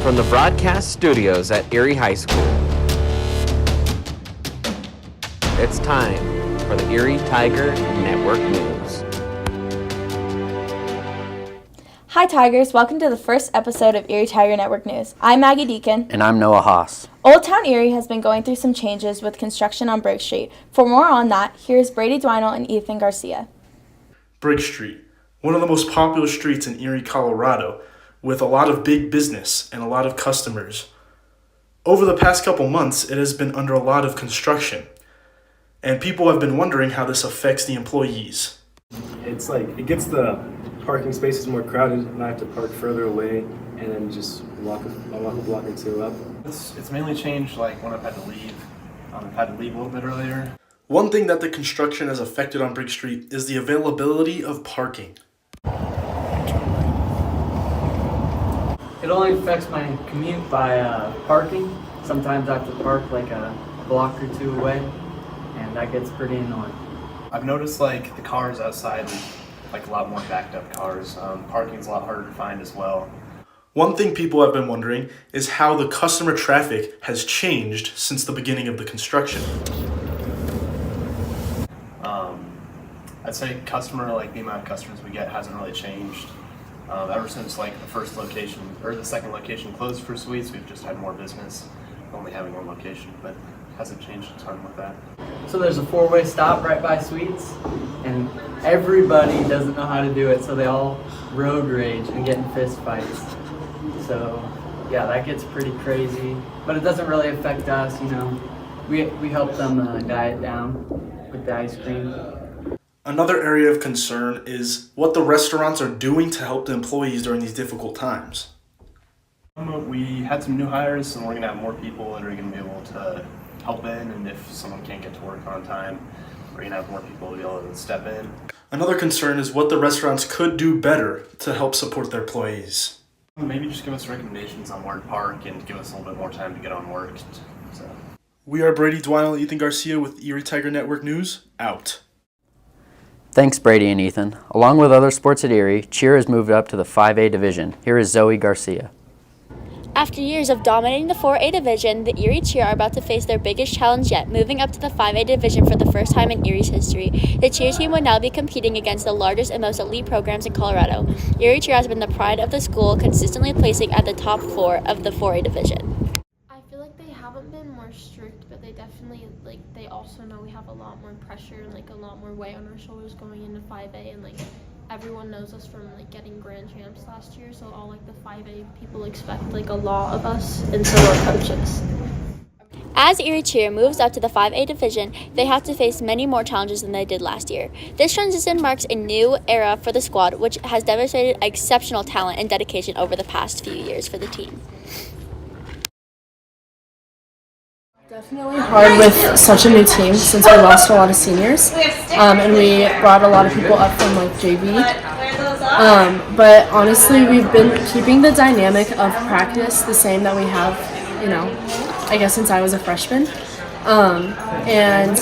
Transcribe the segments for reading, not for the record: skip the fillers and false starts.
from the broadcast studios at Erie High School. It's time for the Erie Tiger Network News. Hi Tigers, welcome to the first episode of Erie Tiger Network News. I'm Maggie Deacon. And I'm Noah Haas. Old Town Erie has been going through some changes with construction on Briggs Street. For more on that, here's Brady Dwinell and Ethan Garcia. Briggs Street, one of the most popular streets in Erie, Colorado, with a lot of big business and a lot of customers. Over the past couple months, it has been under a lot of construction, and people have been wondering how this affects the employees. It's like it gets the parking spaces more crowded, and I have to park further away and then just walk a block or two up. It's mainly changed like when I've had to leave. I've had to leave a little bit earlier. One thing that the construction has affected on Briggs Street is the availability of parking. It only affects my commute by parking. Sometimes I have to park like a block or two away, and that gets pretty annoying. I've noticed like the cars outside, like a lot more backed up cars. Parking's a lot harder to find as well. One thing people have been wondering is how the customer traffic has changed since the beginning of the construction. I'd say the amount of customers we get hasn't really changed. Ever since like the first location or the second location closed for Sweets, we've just had more business, only having one location, but hasn't changed a ton with that. So there's a four-way stop right by Sweets, and everybody doesn't know how to do it, so they all road rage and get in fist fights. So yeah, that gets pretty crazy, but it doesn't really affect us, you know. We help them diet down with the ice cream. Another area of concern is what the restaurants are doing to help the employees during these difficult times. We had some new hires, and we're going to have more people that are going to be able to help in, and if someone can't get to work on time, we're going to have more people to be able to step in. Another concern is what the restaurants could do better to help support their employees. Maybe just give us recommendations on where to park and give us a little bit more time to get on work. So. We are Brady Dwinell and Ethan Garcia with Erie Tiger Network News, out. Thanks, Brady and Ethan. Along with other sports at Erie, cheer has moved up to the 5A division. Here is Zoe Garcia. After years of dominating the 4A division, the Erie Cheer are about to face their biggest challenge yet, moving up to the 5A division for the first time in Erie's history. The Cheer team would now be competing against the largest and most elite programs in Colorado. Erie Cheer has been the pride of the school, consistently placing at the top 4 of the 4A division. I feel like they haven't been more strict, but they definitely, they also know we have a lot more pressure and, a lot more weight on our shoulders going into 5A, and, everyone knows us from, getting grand champs last year, so all, the 5A people expect, a lot of us, and so our coaches. As Erie Cheer moves up to the 5A division, they have to face many more challenges than they did last year. This transition marks a new era for the squad, which has demonstrated exceptional talent and dedication over the past few years for the team. Definitely hard with such a new team since we lost a lot of seniors, and we brought a lot of people up from JV. But honestly, we've been keeping the dynamic of practice the same that we have, I guess since I was a freshman. And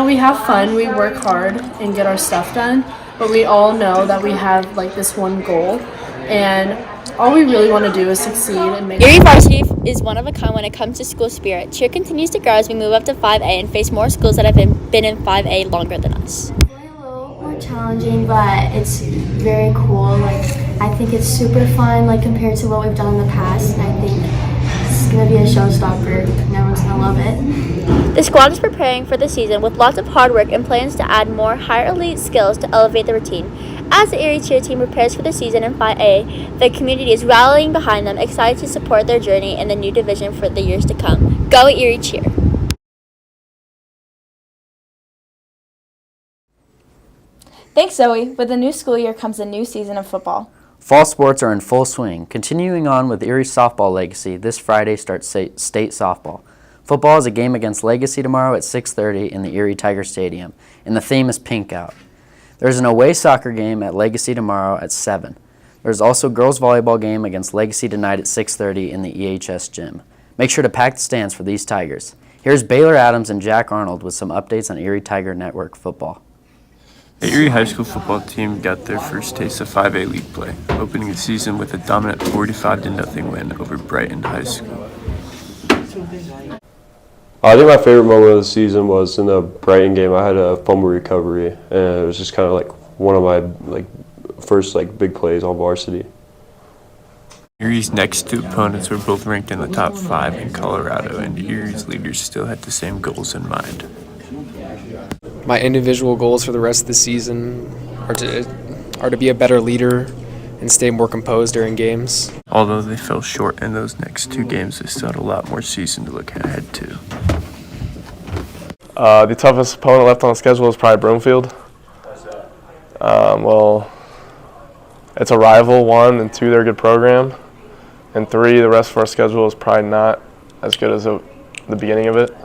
we have fun, we work hard and get our stuff done, but we all know that we have this one goal, and all we really want to do is succeed and make Erie varsity is one of a kind when it comes to school spirit. Cheer continues to grow as we move up to 5A and face more schools that have been in 5A longer than us. It's a little more challenging, but it's very cool. I think it's super fun, compared to what we've done in the past, and I think it's going to be a showstopper, and everyone's going to love it. The squad is preparing for the season with lots of hard work and plans to add more higher elite skills to elevate the routine. As the Erie Cheer team prepares for the season in 5A, the community is rallying behind them, excited to support their journey in the new division for the years to come. Go Erie Cheer! Thanks, Zoe. With the new school year comes a new season of football. Fall sports are in full swing. Continuing on with Erie's softball legacy, this Friday starts state softball. Football is a game against Legacy tomorrow at 6:30 in the Erie Tiger Stadium, and the theme is Pink Out. There's an away soccer game at Legacy tomorrow at 7. There's also a girls volleyball game against Legacy tonight at 6:30 in the EHS gym. Make sure to pack the stands for these Tigers. Here's Baylor Adams and Jack Arnold with some updates on Erie Tiger Network football. The Erie High School football team got their first taste of 5A league play, opening the season with a dominant 45-0 win over Brighton High School. I think my favorite moment of the season was in the Brighton game. I had a fumble recovery, and it was just kind of like one of my first big plays on varsity. Erie's next two opponents were both ranked in the top 5 in Colorado, and Erie's leaders still had the same goals in mind. My individual goals for the rest of the season are to be a better leader and stay more composed during games. Although they fell short in those next 2 games, they still had a lot more season to look ahead to. The toughest opponent left on the schedule is probably Broomfield. Well, it's a rival, 1, and 2, they're a good program. And 3, the rest of our schedule is probably not as good as the beginning of it.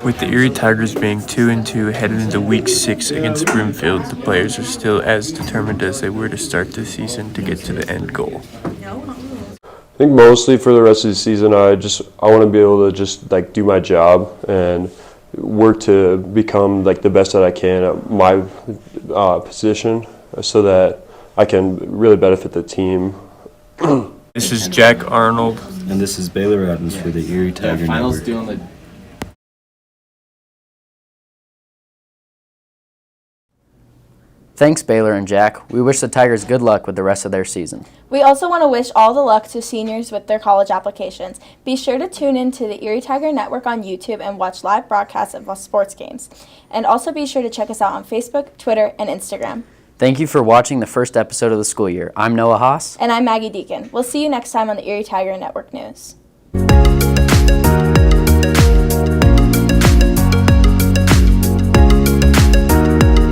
With the Erie Tigers being 2-2 headed into Week 6 against Broomfield, the players are still as determined as they were to start the season to get to the end goal. I think mostly for the rest of the season, I want to be able to just do my job and work to become the best that I can at my position, so that I can really benefit the team. This is Jack Arnold. And this is Baylor Adams for the Erie Tiger Network. Thanks, Baylor and Jack. We wish the Tigers good luck with the rest of their season. We also want to wish all the luck to seniors with their college applications. Be sure to tune in to the Erie Tiger Network on YouTube and watch live broadcasts of sports games. And also be sure to check us out on Facebook, Twitter, and Instagram. Thank you for watching the first episode of the school year. I'm Noah Haas. And I'm Maggie Deacon. We'll see you next time on the Erie Tiger Network News.